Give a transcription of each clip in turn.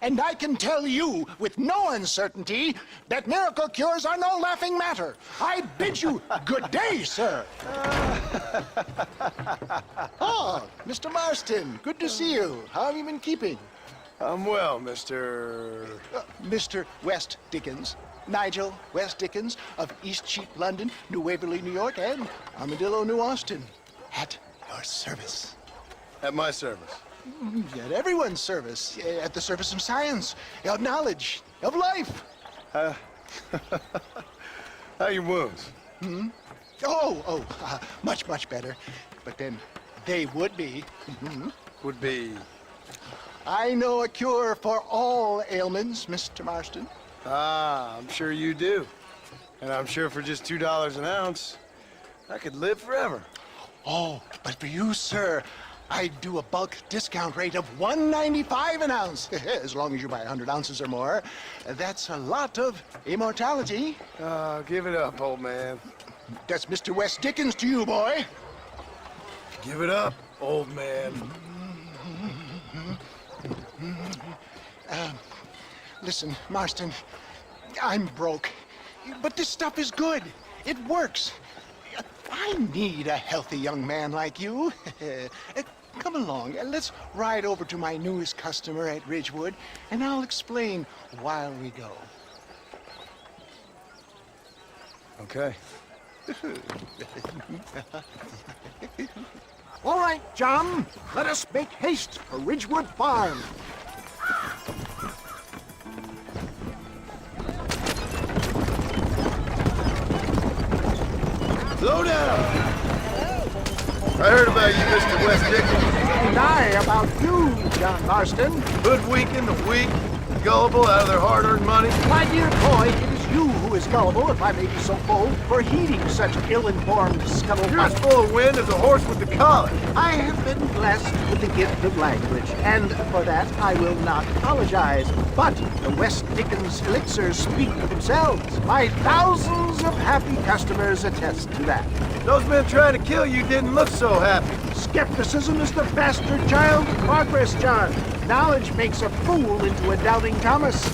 And I can tell you with no uncertainty that miracle cures are no laughing matter. I bid you good day, sir. Oh, Mr. Marston, good to see you. How have you been keeping? I'm well, Mr. Mr. West Dickens. Nigel West Dickens of Eastcheap, London, New Waverly, New York, and Armadillo, New Austin. At your service. At my service. At everyone's service. At the service of science, of knowledge, of life. How are your wounds? Much, much better. But then they would be. Would be... I know a cure for all ailments, Mr. Marston. Ah, I'm sure you do. And I'm sure for just $2 an ounce, I could live forever. Oh, but for you, sir, I'd do a bulk discount rate of $1.95 an ounce. As long as you buy 100 ounces or more. That's a lot of immortality. Give it up, old man. That's Mr. West Dickens to you, boy. Give it up, old man. Listen, Marston, I'm broke, but this stuff is good. It works. I need a healthy young man like you. Come along, let's ride over to my newest customer at Ridgewood, and I'll explain while we go. Okay. All right, John, let us make haste for Ridgewood Farm. Slow down! I heard about you, Mr. West Dickens. And I about you, John Marston. Hoodwinking the weak, gullible out of their hard-earned money. My dear boy, it is you who is gullible, if I may be so bold, for heeding such ill-informed scuttlebutt. You're as full of wind as a horse with the collar. I have been blessed with the gift of language, and for that I will not apologize. But the West Dickens elixirs speak for themselves. My thousands of happy customers attest to that. Those men trying to kill you didn't look so happy. Skepticism is the bastard child of progress, John. Knowledge makes a fool into a doubting Thomas.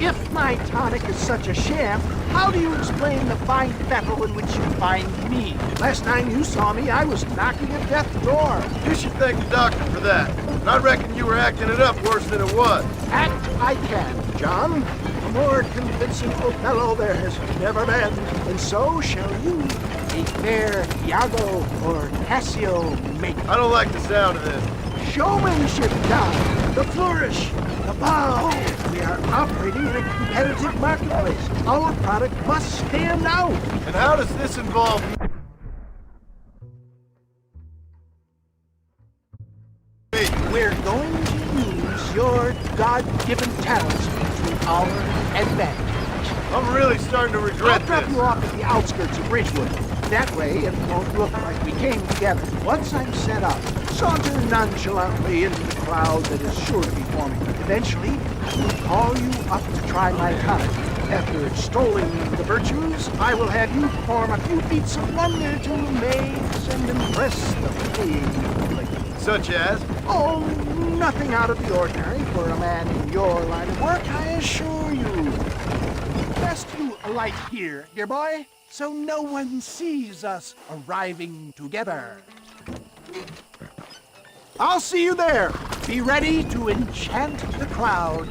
If my tonic is such a sham, how do you explain the fine fettle in which you find me? Last time you saw me, I was knocking at death's door. You should thank the doctor for that. And I reckon you were acting it up worse than it was. Act I can, John. A more convincing Othello there has never been. And so shall you. A fair Iago or Cassio make. I don't like the sound of this. Showmanship, John. The flourish. The bow. We are operating in a competitive marketplace. Our product must stand out. And how does this involve me? We're going to use your God-given talents to our advantage. I'm really starting to regret I'll drop this. you off at the outskirts of Ridgewood. That way, it won't look like we came together. Once I'm set up, saunter nonchalantly into the crowd that is sure to be forming. Eventually, I will call you up to try my tonic. After extolling the virtues, I will have you perform a few feats of wonder to amaze and impress the paying public. Such as? Oh, nothing out of the ordinary for a man in your line of work, I assure you. Best you alight here, dear boy, so no one sees us arriving together. I'll see you there. Be ready to enchant the crowd.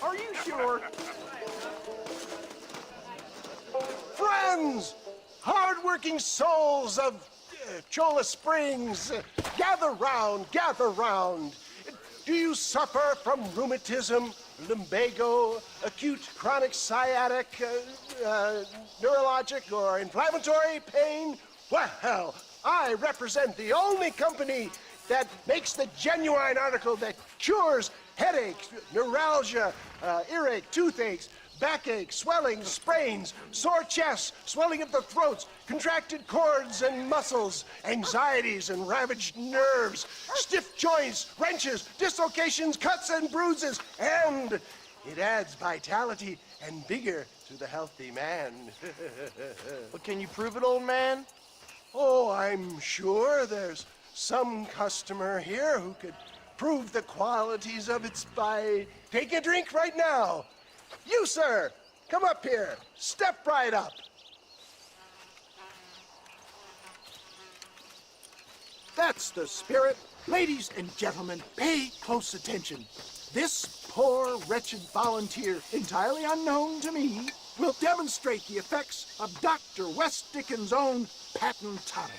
Are you sure? Friends! Hard-working souls of Cholla Springs, gather round, gather round. Do you suffer from rheumatism, lumbago, acute chronic sciatic, neurologic, or inflammatory pain? Well, I represent the only company that makes the genuine article that cures headaches, neuralgia, earache, toothaches, backache, swelling, sprains, sore chests, swelling of the throats, contracted cords and muscles, anxieties and ravaged nerves, stiff joints, wrenches, dislocations, cuts and bruises, and it adds vitality and vigor to the healthy man. But can you prove it, old man? Oh, I'm sure there's some customer here who could prove the qualities of it by taking a drink right now. You, sir, come up here. Step right up. That's the spirit. Ladies and gentlemen, pay close attention. This poor, wretched volunteer, entirely unknown to me, will demonstrate the effects of Dr. West Dickens' own patent tonic.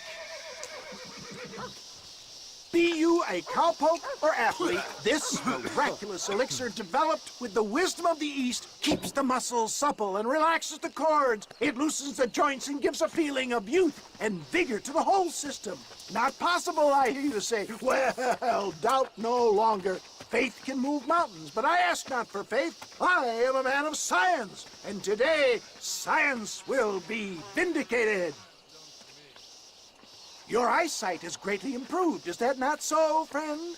Be you a cowpoke or athlete, this miraculous elixir developed with the wisdom of the East keeps the muscles supple and relaxes the cords. It loosens the joints and gives a feeling of youth and vigor to the whole system. Not possible, I hear you say. Well, doubt no longer. Faith can move mountains, but I ask not for faith. I am a man of science, and today science will be vindicated. Your eyesight is greatly improved. Is that not so, friend?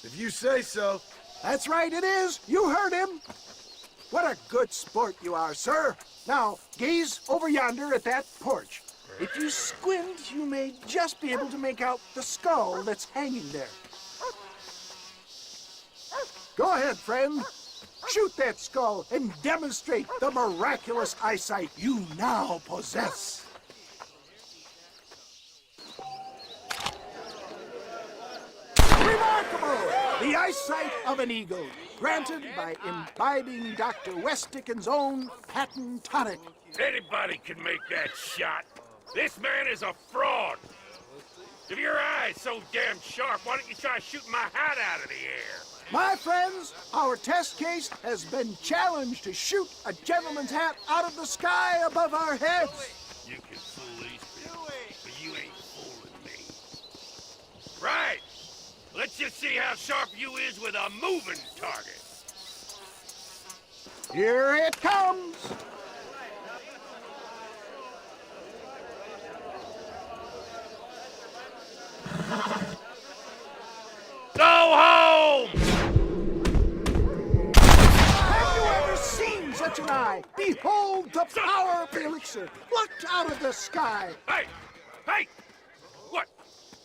If you say so. That's right, it is. You heard him. What a good sport you are, sir. Now, gaze over yonder at that porch. If you squint, you may just be able to make out the skull that's hanging there. Go ahead, friend. Shoot that skull and demonstrate the miraculous eyesight you now possess. Remarkable! The eyesight of an eagle, granted by imbibing Dr. West Dickens' own patent tonic. Anybody can make that shot. This man is a fraud. If your eye's so damn sharp, why don't you try shooting my hat out of the air? My friends, our test case has been challenged to shoot a gentleman's hat out of the sky above our heads. You can fool these people, but you ain't fooling me. Right. Let's just see how sharp you is with a moving target. Here it comes. Go home! Have you ever seen such an eye? Behold the power of the elixir, plucked out of the sky. Hey! Hey! What?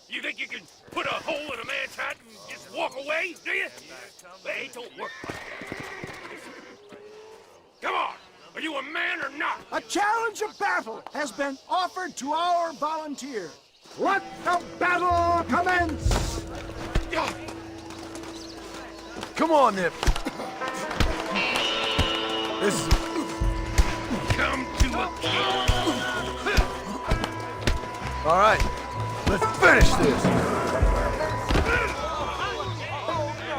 You think you can put a hole in a man's hat and just walk away, do you? They don't work like that. Come on! Are you a man or not? A challenge of battle has been offered to our volunteer. Let the battle commence! Come on, Nip. This is... Come to a kill. All right, let's finish this.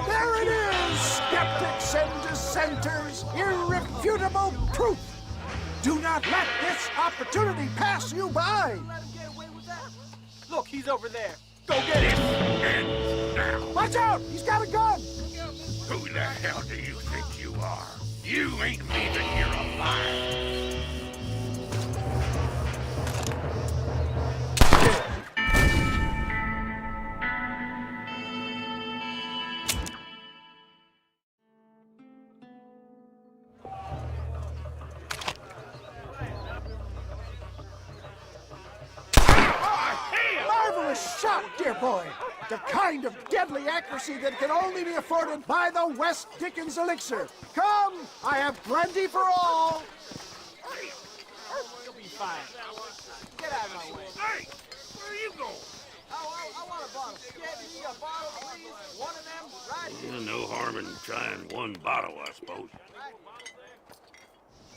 There it is, skeptics and dissenters, irrefutable proof. Do not let this opportunity pass you by. Look, he's over there. Go get him. Ends now. Watch out, he's got a gun. Who the hell do you think you are? You ain't leaving here alive. Marvelous shot, dear boy. The kind of deadly accuracy that can only be afforded by the West Dickens elixir. Come, I have plenty for all. You'll be fine. Get out of my way. Hey, where are you going? I want a bottle. Yeah, give me a bottle, please. One of them, right here. No harm in trying one bottle, I suppose.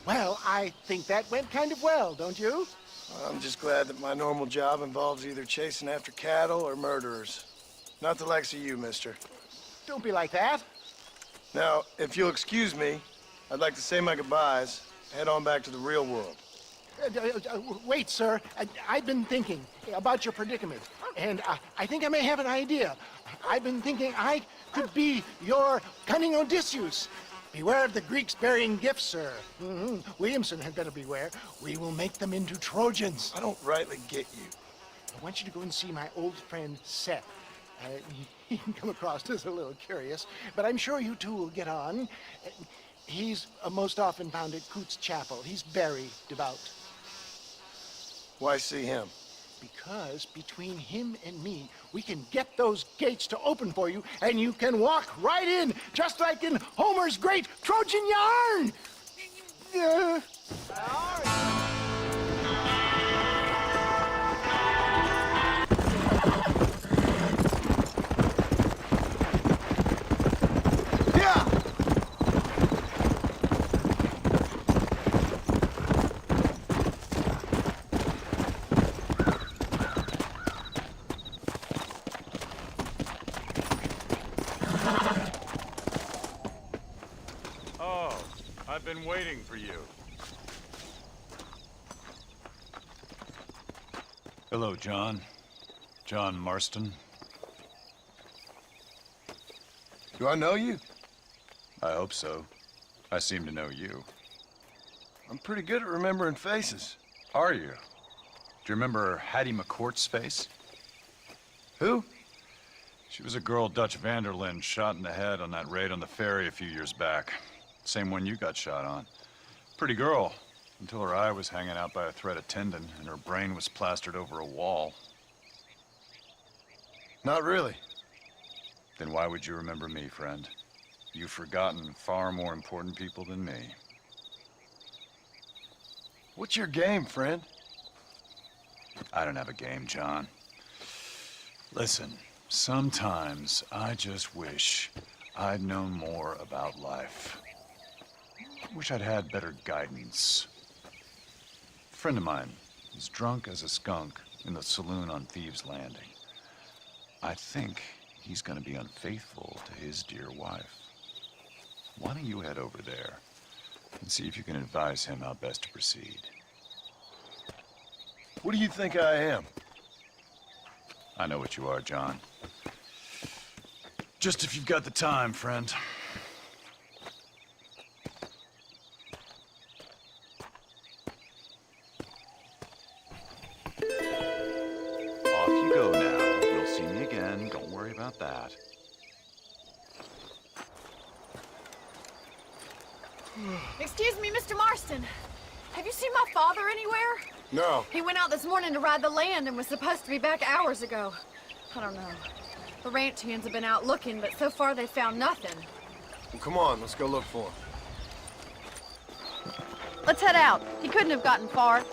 Well, I think that went kind of well, don't you? I'm just glad that my normal job involves either chasing after cattle or murderers. Not the likes of you, mister. Don't be like that. Now, if you'll excuse me, I'd like to say my goodbyes, head on back to the real world. Wait, sir. I've been thinking about your predicament, and I think I may have an idea. I've been thinking I could be your cunning Odysseus. Beware of the Greeks burying gifts, sir. Williamson had better beware. We will make them into Trojans. I don't rightly get you. I want you to go and see my old friend Seth. He can come across as a little curious, but I'm sure you two will get on. He's most often found at Coots Chapel. He's very devout. Why see him? Because between him and me, we can get those gates to open for you, and you can walk right in, just like in Homer's great Trojan yarn! I've been waiting for you. Hello, John. John Marston. Do I know you? I hope so. I seem to know you. I'm pretty good at remembering faces. Are you? Do you remember Hattie McCourt's face? Who? She was a girl Dutch Vanderlyn shot in the head on that raid on the ferry a few years back. Same one you got shot on. Pretty girl, until her eye was hanging out by a thread of tendon and her brain was plastered over a wall. Not really. Then why would you remember me, friend? You've forgotten far more important people than me. What's your game, friend? I don't have a game, John. Listen, sometimes I just wish I'd known more about life. Wish I'd had better guidance. A friend of mine is drunk as a skunk in the saloon on Thieves' Landing. I think he's gonna be unfaithful to his dear wife. Why don't you head over there and see if you can advise him how best to proceed? What do you think I am? I know what you are, John. Just if you've got the time, friend. Off you go now. You'll see me again. Don't worry about that. Excuse me, Mr. Marston. Have you seen my father anywhere? No. He went out this morning to ride the land and was supposed to be back hours ago. I don't know. The ranch hands have been out looking, but so far they've found nothing. Well, come on, let's go look for him. Let's head out. He couldn't have gotten far.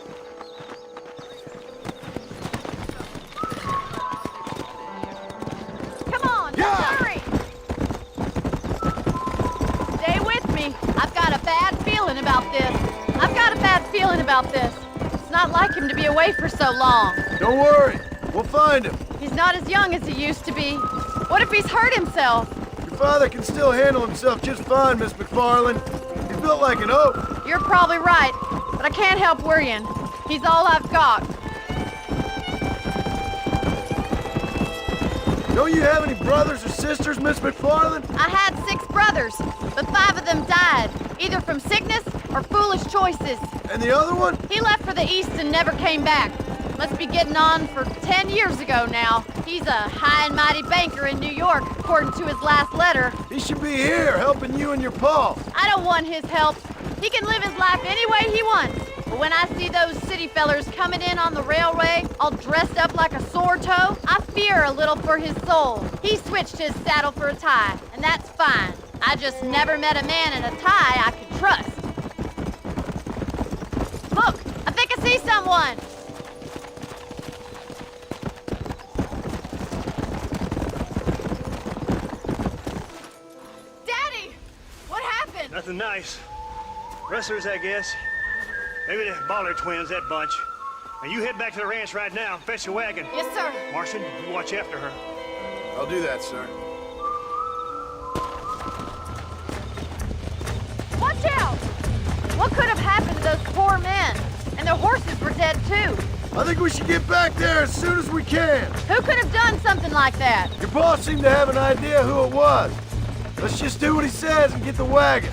Come on, hurry! Stay with me. I've got a bad feeling about this. It's not like him to be away for so long. Don't worry, we'll find him. He's not as young as he used to be. What if he's hurt himself? Your father can still handle himself just fine, Miss McFarland. He's built like an oak. You're probably right, but I can't help worrying. He's all I've got. Don't you have any brothers or sisters, Miss McFarland? I had 6 brothers, but 5 of them died, either from sickness or foolish choices. And the other one? He left for the east and never came back. Must be getting on for 10 years ago now. He's a high and mighty banker in New York, according to his last letter. He should be here, helping you and your pa. I don't want his help. He can live his life any way he wants. But when I see those city fellers coming in on the railway, all dressed up like a sore toe, I fear a little for his soul. He switched his saddle for a tie, and that's fine. I just never met a man in a tie I could trust. Look, I think I see someone. Daddy! What happened? Nothing nice. Rustlers, I guess. Maybe the Baller twins, that bunch. Now you head back to the ranch right now and fetch a wagon. Yes, sir. Marston, you watch after her. I'll do that, sir. Watch out! What could have happened to those poor men? And and their horses were dead too. I think we should get back there as soon as we can. Who could have done something like that? Your boss seemed to have an idea who it was. Let's just do what he says and get the wagon.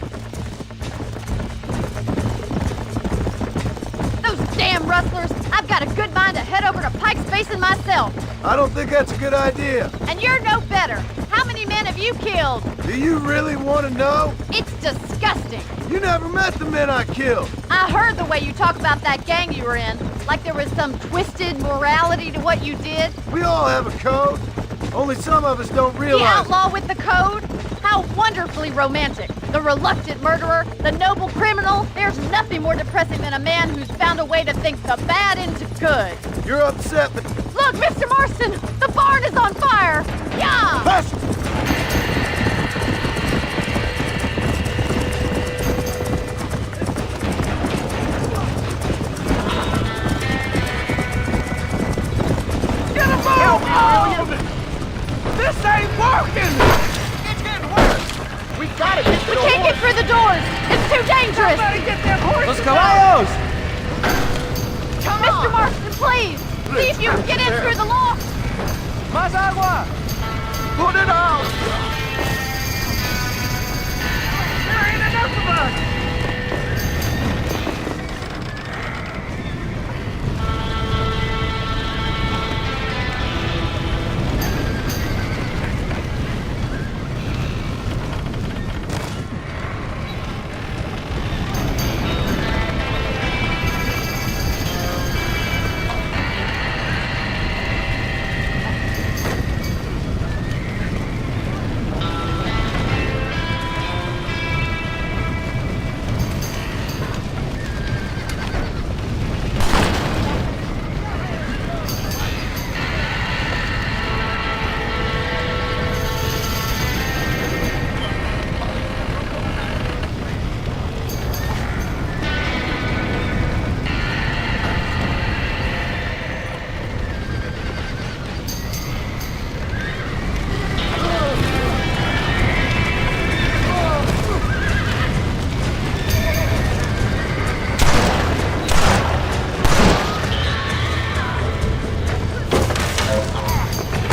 Those damn rustlers! I've got a good mind to head over to Pike's Basin myself. I don't think that's a good idea. And you're no better. How many men have you killed? Do you really want to know? It's disgusting. You never met the men I killed. I heard the way you talk about that gang you were in, like there was some twisted morality to what you did. We all have a code. Only some of us don't The realize outlaw with the code? How wonderfully romantic. The reluctant murderer, the noble criminal. There's nothing more depressing than a man who's found a way to think the bad into good. it. You're upset, but Look, Mr. Marston, the barn is on fire. Yeah! hush! This ain't working! It's getting worse! We gotta get We can't get through the doors. It's too dangerous. Somebody get them horses! Los caballos! Mr. Marston, please. See if you can get in through the loft. Más agua! Put it out! There ain't enough of us!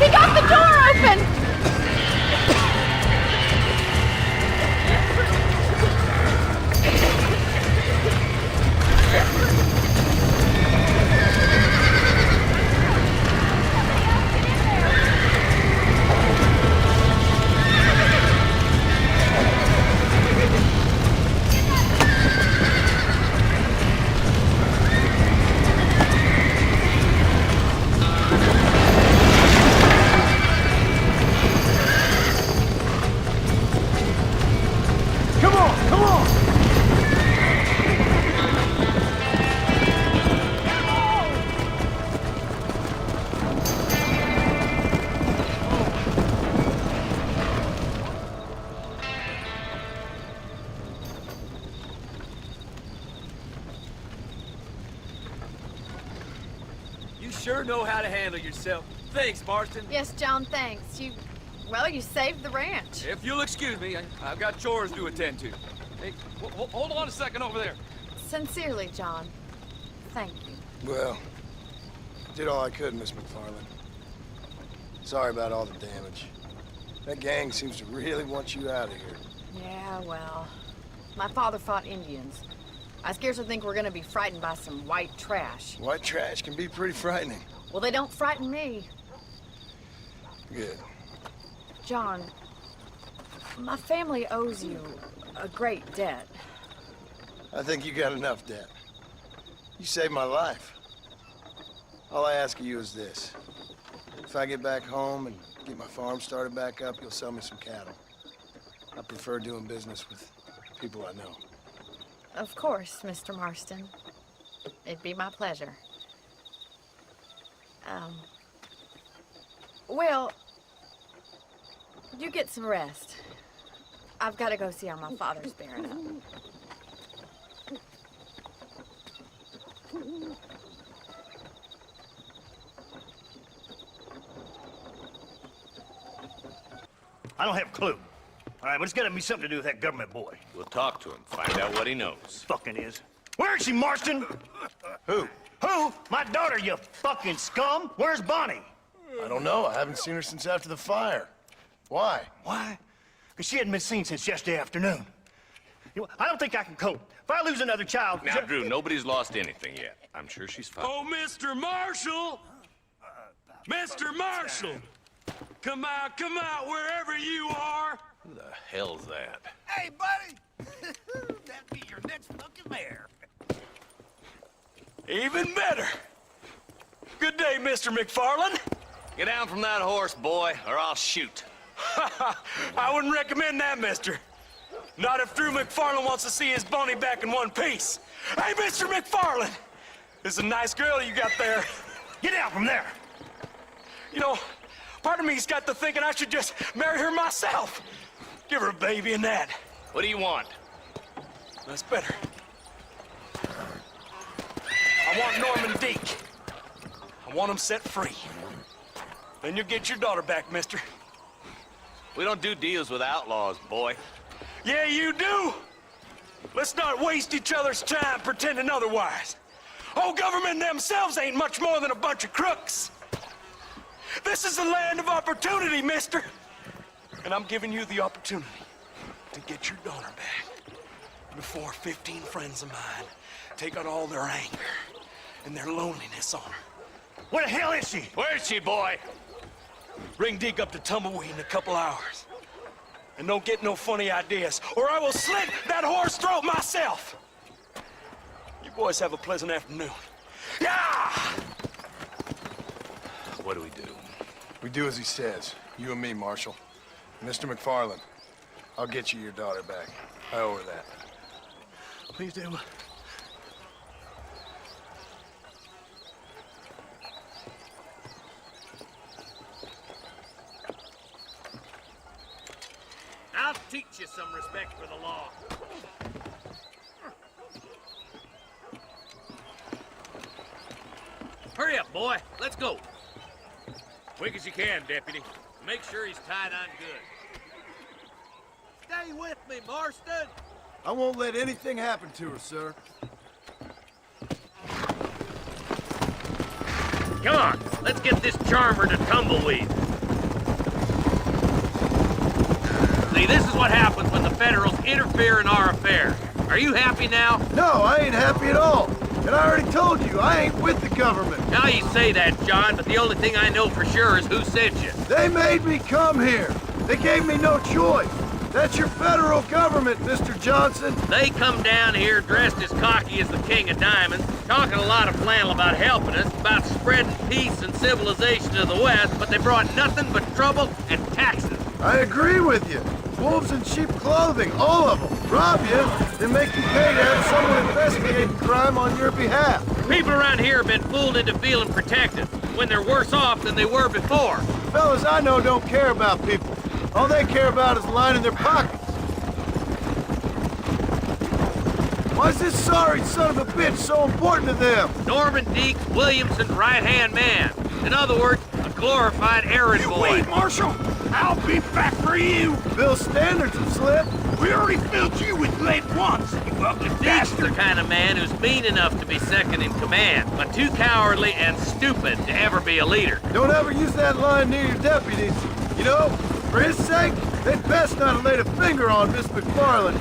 He got the door open. Come on, come on! You sure know how to handle yourself. Thanks, Marston. Yes, John, thanks. You saved the ranch. If you'll excuse me, I've got chores to attend to. Hey, hold on a second over there. Sincerely, John. Thank you. Well, I did all I could, Miss McFarland. Sorry about all the damage. That gang seems to really want you out of here. Yeah, well, my father fought Indians. I scarcely think we're gonna be frightened by some white trash. White trash can be pretty frightening. Well, they don't frighten me. Good. John, my family owes you a great debt. I think you got enough debt. You saved my life. All I ask of you is this. If I get back home and get my farm started back up, you'll sell me some cattle. I prefer doing business with people I know. Of course, Mr. Marston. It'd be my pleasure. Well, you get some rest. I've got to go see how my father's bearing up. I don't have a clue. All right, but it's got to be something to do with that government boy. We'll talk to him, find out what he knows. Fucking is. Where is she, Marston? Who? Who? My daughter, you fucking scum! Where's Bonnie? I don't know. I haven't seen her since after the fire. Why? Why? Because she hadn't been seen since yesterday afternoon. You know, I don't think I can cope. If I lose another child... Now, Drew, nobody's lost anything yet. I'm sure she's fine. Oh, Mr. Marshall! Mr. Marshall! Come out, wherever you are! Who the hell's that? Hey, buddy! That'd be your next fucking mare. Even better! Good day, Mr. McFarland. Get down from that horse, boy, or I'll shoot. I wouldn't recommend that, mister. Not if Drew McFarland wants to see his Bonnie back in one piece. Hey, Mr. McFarland! This is a nice girl you got there. Get out from there! You know, part of me's got to thinking I should just marry her myself. Give her a baby and that. What do you want? That's better. I want Norman Deek. I want him set free. Then you'll get your daughter back, mister. We don't do deals with outlaws, boy. Yeah, you do! Let's not waste each other's time pretending otherwise. Oh, government themselves ain't much more than a bunch of crooks. This is the land of opportunity, mister. And I'm giving you the opportunity to get your daughter back before 15 friends of mine take out all their anger and their loneliness on her. Where the hell is she? Where is she, boy? Bring Deke up to Tumbleweed in a couple hours. And don't get no funny ideas, or I will slit that horse throat myself. You boys have a pleasant afternoon. Yeah! What do we do? We do as he says. You and me, Marshal. Mr. McFarland, I'll get you your daughter back. I owe her that. Please do. I'll teach you some respect for the law. Hurry up, boy. Let's go. Quick as you can, Deputy. Make sure he's tied on good. Stay with me, Marston. I won't let anything happen to her, sir. Come on, let's get this charmer to Tumbleweed. See, this is what happens when the Federals interfere in our affairs. Are you happy now? No, I ain't happy at all. And I already told you, I ain't with the government. Now you say that, John, but the only thing I know for sure is who sent you. They made me come here. They gave me no choice. That's your federal government, Mr. Johnson. They come down here dressed as cocky as the King of Diamonds, talking a lot of flannel about helping us, about spreading peace and civilization to the West, but they brought nothing but trouble and taxes. I agree with you. Wolves in sheep clothing, all of them. Rob you, then make you pay to have someone investigating crime on your behalf. People around here have been fooled into feeling protected, when they're worse off than they were before. Fellas I know don't care about people. All they care about is lining their pockets. Why is this sorry son of a bitch so important to them? Norman Deek, Williamson's right-hand man. In other words, a glorified errand boy. Wait, Marshal. I'll be back for you. Bill standards have slipped. We already filled you with lead once, you ugly Deek's the bastard. kind of man who's mean enough to be second in command, but too cowardly and stupid to ever be a leader. Don't ever use that line near your deputies. You know, for his sake, they'd best not have laid a finger on Miss McFarland.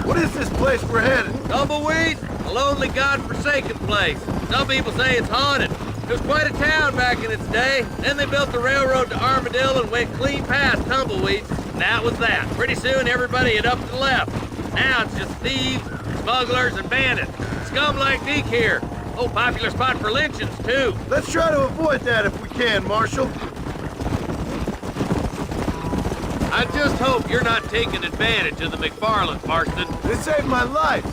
What is this place we're headed? Tumbleweed, a lonely, god-forsaken place. Some people say it's haunted. It was quite a town back in its day. Then they built the railroad to Armadillo and went clean past Tumbleweed. And that was that. Pretty soon everybody had up to the left. Now it's just thieves, smugglers, and bandits. Scum like Deke here. Oh, popular spot for lynchings, too. Let's try to avoid that if we can, Marshal. I just hope you're not taking advantage of the McFarlands, Marston. They saved my life.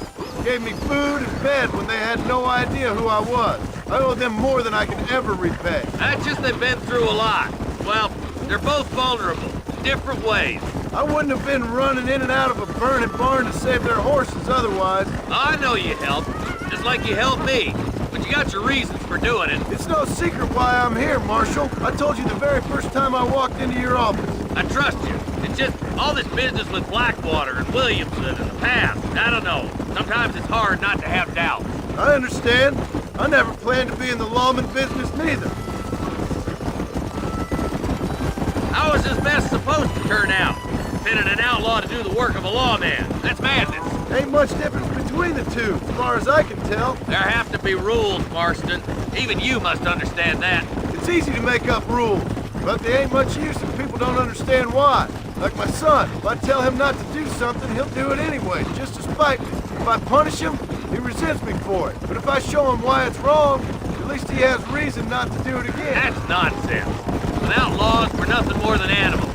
Gave me food and bed when they had no idea who I was. I owe them more than I can ever repay. That's just they've been through a lot. Well, they're both vulnerable, different ways. I wouldn't have been running in and out of a burning barn to save their horses otherwise. I know you helped, just like you helped me. But you You got your reasons for doing it. It's no secret why I'm here, Marshal. I told you the very first time I walked into your office. I trust you. It's just all this business with Blackwater and Williamson in the past. I don't know. Sometimes it's hard not to have doubts. I understand. I never planned to be in the lawman business neither. How is this mess supposed to turn out? Pinning an outlaw to do the work of a lawman. That's madness. Ain't much difference between the two, as far as I can tell. There have to be rules, Marston. Even you must understand that. It's easy to make up rules, but they ain't much use if people don't understand why. Like my son, if I tell him not to do something, he'll do it anyway, just to spite me. If I punish him, he resents me for it. But if I show him why it's wrong, at least he has reason not to do it again. That's nonsense. Without laws, we're nothing more than animals.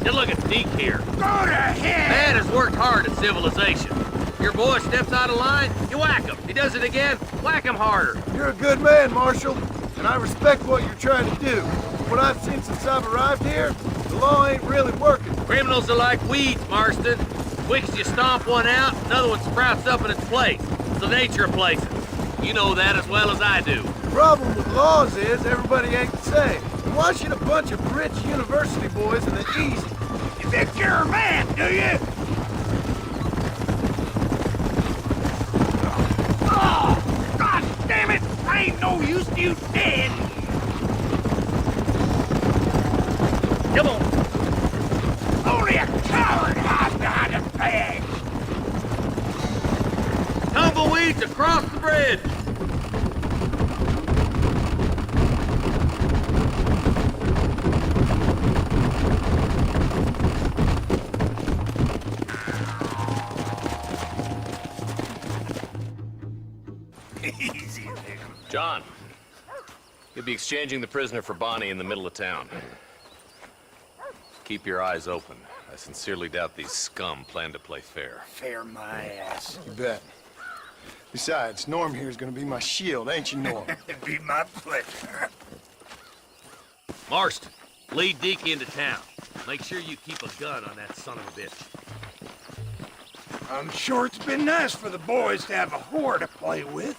Just look at Deke here. Go to hell! Man has worked hard at civilization. Your boy steps out of line, you whack him. He does it again, whack him harder. You're a good man, Marshal, and I respect what you're trying to do. What I've seen since I've arrived here, the law ain't really working. Criminals are like weeds, Marston. Quick as you stomp one out, another one sprouts up in its place. It's the nature of places. You know that as well as I do. The problem with laws is everybody ain't the same. Why should a bunch of rich university boys in the East... You think you're a man, do you? Oh, God damn it! I ain't no use to you dead! Come on. Only a coward hides behind a bag! Tumbleweeds across the bridge. Easy there. John, you'll be exchanging the prisoner for Bonnie in the middle of town. Keep your eyes open. I sincerely doubt these scum plan to play fair. Fair my ass. You bet. Besides, Norm here is gonna be my shield, ain't you, Norm? It'd be my pleasure. Marston, lead Deke into town. Make sure you keep a gun on that son of a bitch. I'm sure it's been nice for the boys to have a whore to play with.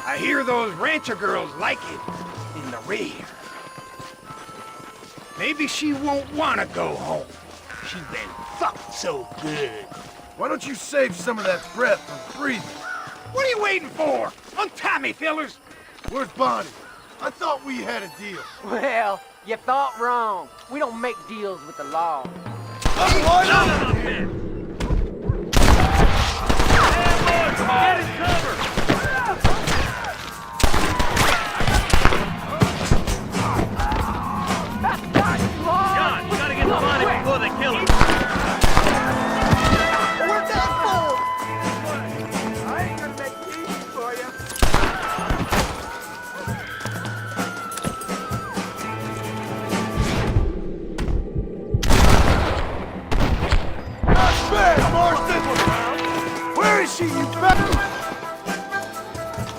I hear those rancher girls like it in the rear. Maybe she won't want to go home. She's been fucked so good. Why don't you save some of that breath for breathing? What are you waiting for? Untie me, fellers! Where's Bonnie? I thought we had a deal. Well, you thought wrong. We don't make deals with the law. Get his cover! John, you gotta get the body before they kill him. Where's that for? I ain't gonna make it easy for you. Not fair, Marston! Where is she, you bastard?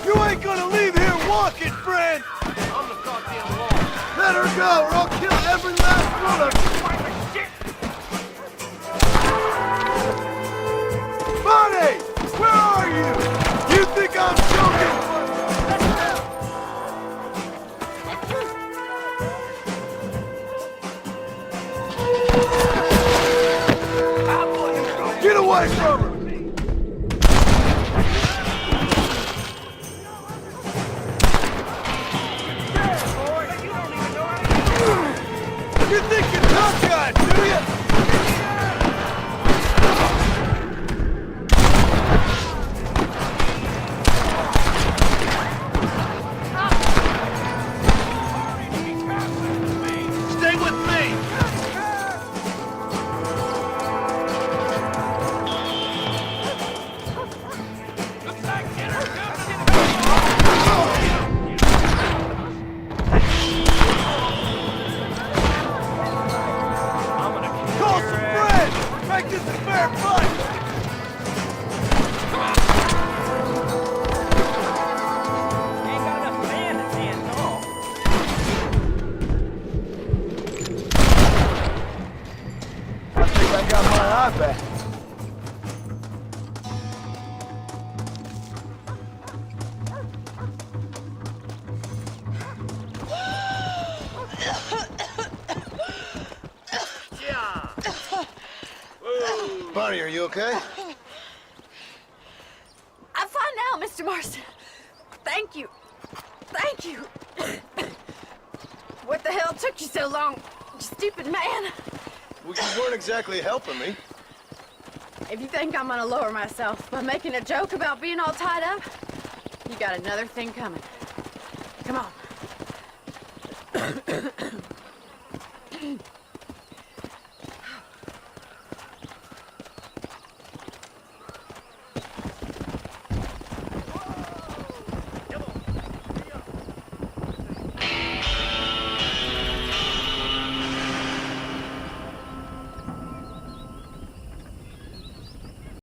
You ain't gonna leave here walking, friend! I'm the goddamn law. Let her go, or I'll kill every last one of you! Bonnie! Where are you? You think I'm joking? Get away from her! You think you're tough guy, do you? Stay with me! Call some friends! Make this a fair fight! Ain't got enough man to stand tall. I think I got my eye back. Bonnie, are you okay? I'm fine now, Mr. Marston. Thank you. Thank you. What the hell took you so long, you stupid man? Well, you weren't exactly helping me. If you think I'm gonna lower myself by making a joke about being all tied up, you got another thing coming. Come on.